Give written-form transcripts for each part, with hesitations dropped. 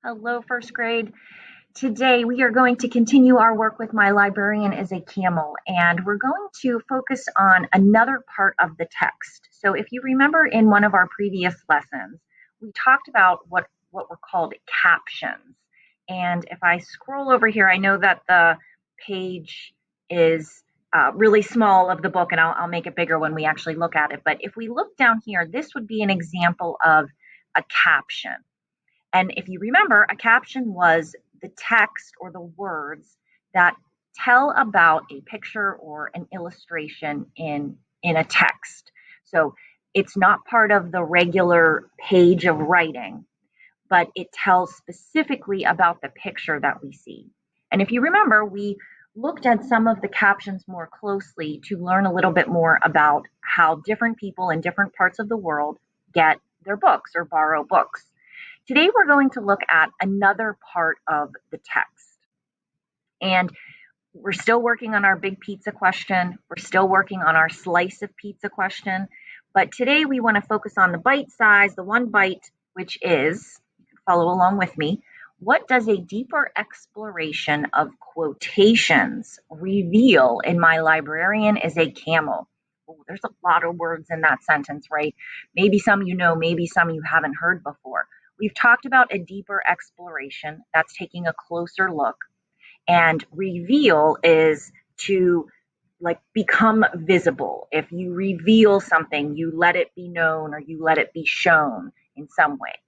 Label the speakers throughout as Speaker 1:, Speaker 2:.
Speaker 1: Hello, first grade. Today we are going to continue our work with My Librarian is a Camel, and we're going to focus on another part of the text. So if you remember in one of our previous lessons, we talked about what were called captions. And if I scroll over here, I know that the page is really small of the book, and I'll make it bigger when we actually look at it. But if we look down here, this would be an example of a caption. And if you remember, a caption was the text or the words that tell about a picture or an illustration in a text. So it's not part of the regular page of writing, but it tells specifically about the picture that we see. And if you remember, we looked at some of the captions more closely to learn a little bit more about how different people in different parts of the world get their books or borrow books. Today we're going to look at another part of the text. And we're still working on our big pizza question. We're still working on our slice of pizza question. But today we want to focus on the bite size, the one bite, which is, follow along with me, what does a deeper exploration of quotations reveal in My Librarian is a Camel? Oh, there's a lot of words in that sentence, right? Maybe some you know, maybe some you haven't heard before. We've talked about a deeper exploration. That's taking a closer look. And reveal is to become visible. If you reveal something, you let it be known or you let it be shown in some way.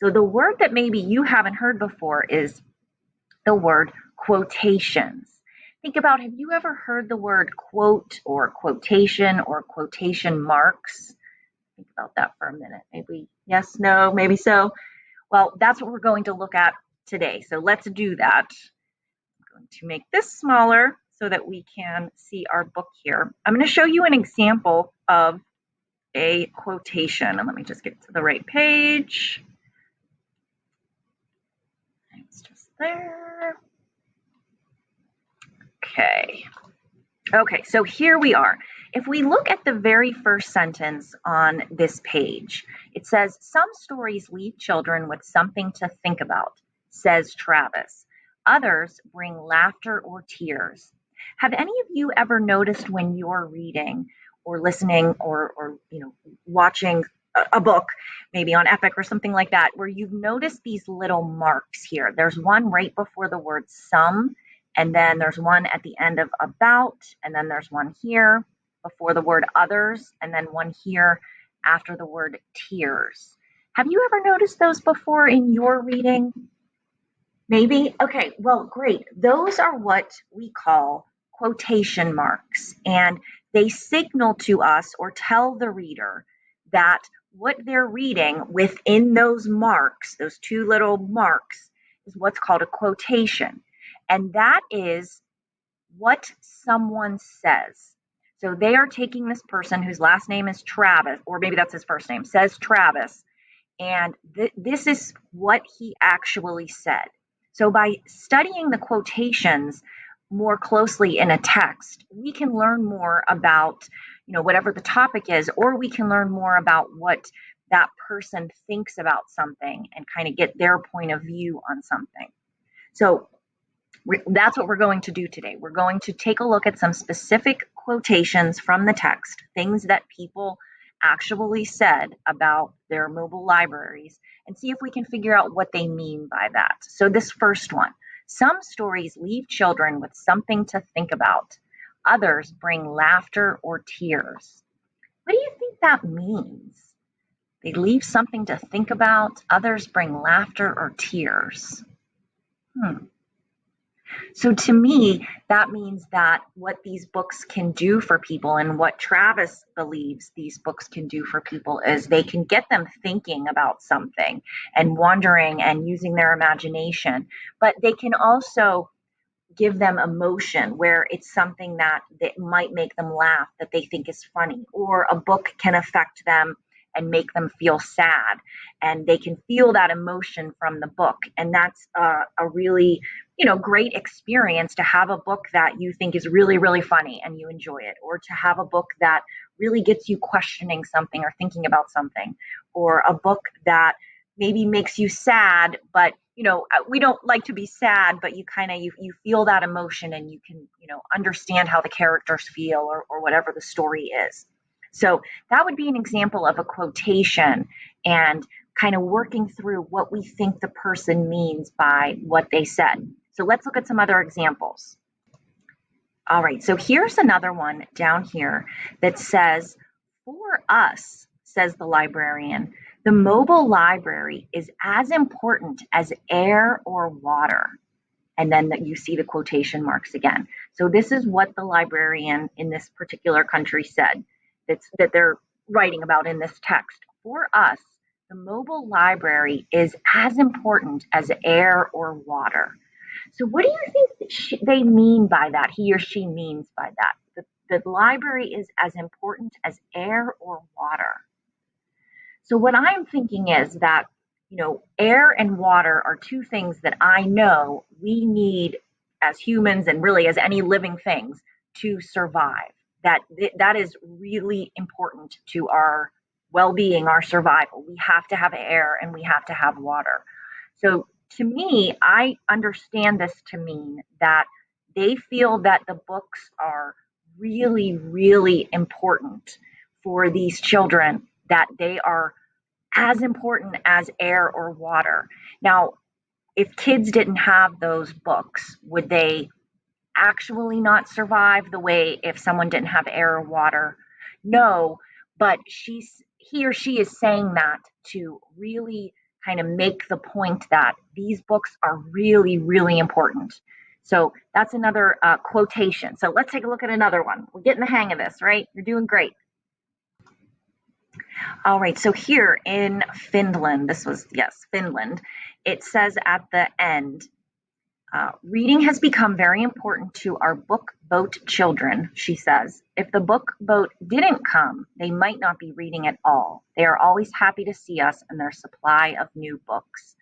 Speaker 1: So the word that maybe you haven't heard before is the word quotations. Think about, have you ever heard the word quote or quotation marks? Think about that for a minute. Maybe yes, no, maybe so. Well, that's what we're going to look at today. So let's do that. I'm going to make this smaller so that we can see our book here. I'm going to show you an example of a quotation. And let me just get to the right page. It's just there. Okay, so here we are. If we look at the very first sentence on this page, it says, "Some stories leave children with something to think about," says Travis. "Others bring laughter or tears." Have any of you ever noticed when you're reading or listening or watching a book, maybe on Epic or something like that, where you've noticed these little marks here? There's one right before the word some, and then there's one at the end of about, and then there's one here before the word others, and then one here after the word tears. Have you ever noticed those before in your reading? Maybe? Okay, well, great. Those are what we call quotation marks, and they signal to us or tell the reader that what they're reading within those marks, those two little marks, is what's called a quotation. And that is what someone says. So they are taking this person whose last name is Travis, or maybe that's his first name, says Travis, and this is what he actually said. So by studying the quotations more closely in a text, we can learn more about, whatever the topic is, or we can learn more about what that person thinks about something and kind of get their point of view on something. So that's what we're going to do today. We're going to take a look at some specific quotations from the text, things that people actually said about their mobile libraries, and see if we can figure out what they mean by that. So this first one, "Some stories leave children with something to think about. Others bring laughter or tears." What do you think that means? They leave something to think about. Others bring laughter or tears. So to me, that means that what these books can do for people, and what Travis believes these books can do for people, is they can get them thinking about something and wondering and using their imagination. But they can also give them emotion where it's something that might make them laugh, that they think is funny, or a book can affect them and make them feel sad, and they can feel that emotion from the book. And that's a really great experience, to have a book that you think is really, really funny and you enjoy it, or to have a book that really gets you questioning something or thinking about something, or a book that maybe makes you sad, but we don't like to be sad, but you kind of you feel that emotion and you can, understand how the characters feel or whatever the story is. So that would be an example of a quotation and kind of working through what we think the person means by what they said. So let's look at some other examples. All right, so here's another one down here that says, "For us," says the librarian, "the mobile library is as important as air or water." And then you see the quotation marks again. So this is what the librarian in this particular country said that they're writing about in this text. "For us, the mobile library is as important as air or water." So what do you think they mean by that? He or she means by that? The library is as important as air or water. So what I'm thinking is that, air and water are two things that I know we need as humans and really as any living things to survive. That is really important to our well-being, our survival. We have to have air and we have to have water. So to me, I understand this to mean that they feel that the books are really, really important for these children, that they are as important as air or water. Now, if kids didn't have those books, would they actually not survive the way if someone didn't have air or water? No, but he or she is saying that to really kind of make the point that these books are really, really important. So that's another quotation. So let's take a look at another one. We're getting the hang of this, right? You're doing great. All right, so here in Finland, Finland, it says at the end, "Reading has become very important to our book boat children," she says. "If the book boat didn't come, they might not be reading at all. They are always happy to see us and their supply of new books."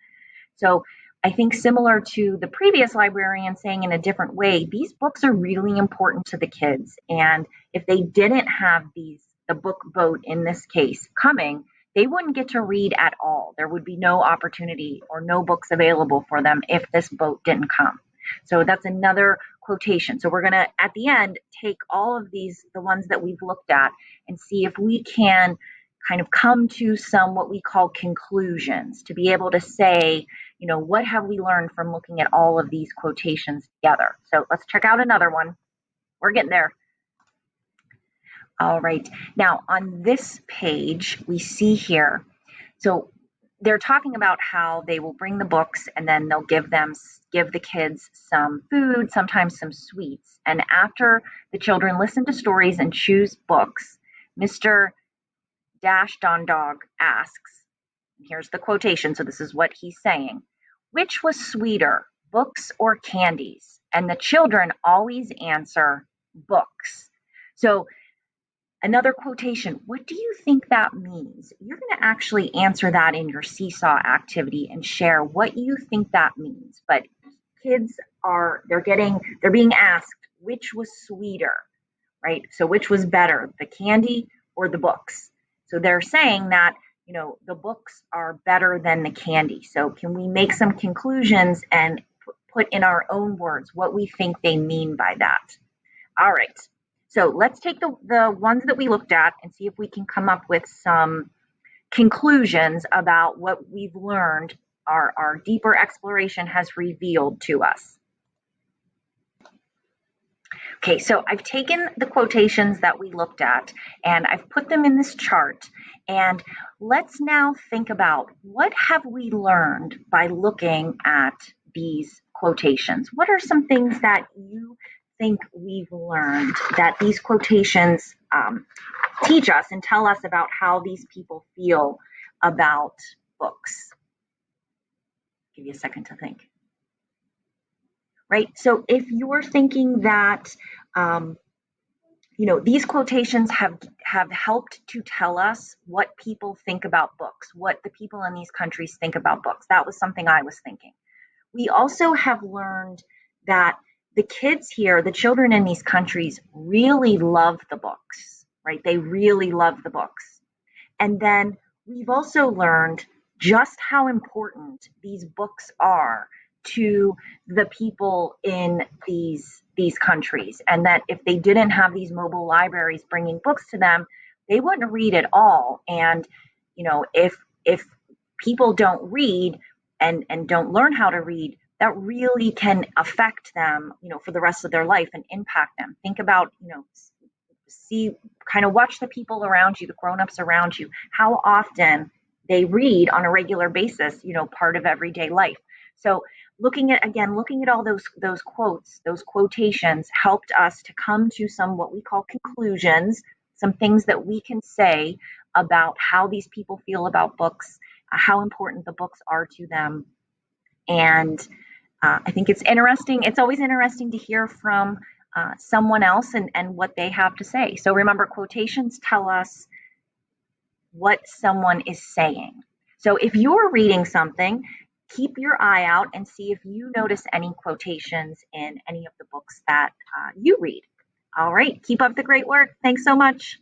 Speaker 1: So I think similar to the previous librarian saying in a different way, these books are really important to the kids. And if they didn't have the book boat in this case coming, they wouldn't get to read at all. There would be no opportunity or no books available for them if this boat didn't come. So that's another quotation. So we're going to, at the end, take all of these, the ones that we've looked at, and see if we can kind of come to some what we call conclusions to be able to say, what have we learned from looking at all of these quotations together? So let's check out another one. We're getting there. All right. Now, on this page, we see here, so they're talking about how they will bring the books and then they'll give the kids some food, sometimes some sweets. And after the children listen to stories and choose books, Mr. Dash Don Dog asks, and here's the quotation, so this is what he's saying, "Which was sweeter, books or candies?" And the children always answer, "Books." So another quotation, what do you think that means? You're going to actually answer that in your seesaw activity and share what you think that means. But kids they're being asked which was sweeter, right? So which was better, the candy or the books? So they're saying that, the books are better than the candy. So can we make some conclusions and put in our own words what we think they mean by that? All right. So let's take the ones that we looked at and see if we can come up with some conclusions about what we've learned, our deeper exploration has revealed to us. Okay, so I've taken the quotations that we looked at and I've put them in this chart. And let's now think about what have we learned by looking at these quotations? What are some things that you think we've learned that these quotations teach us and tell us about how these people feel about books? Give you a second to think. Right? So if you're thinking that, these quotations have helped to tell us what people think about books, what the people in these countries think about books. That was something I was thinking. We also have learned that the kids here, the children in these countries, really love the books, right? They really love the books. And then we've also learned just how important these books are to the people in these countries, and that if they didn't have these mobile libraries bringing books to them, they wouldn't read at all. And if people don't read and don't learn how to read, that really can affect them, for the rest of their life and impact them. Think about, see, kind of watch the people around you, the grown-ups around you, how often they read on a regular basis, part of everyday life. So looking at all those quotes, those quotations helped us to come to some what we call conclusions, some things that we can say about how these people feel about books, how important the books are to them. And I think it's interesting. It's always interesting to hear from someone else and what they have to say. So remember, quotations tell us what someone is saying. So if you're reading something, keep your eye out and see if you notice any quotations in any of the books that you read. All right, keep up the great work. Thanks so much.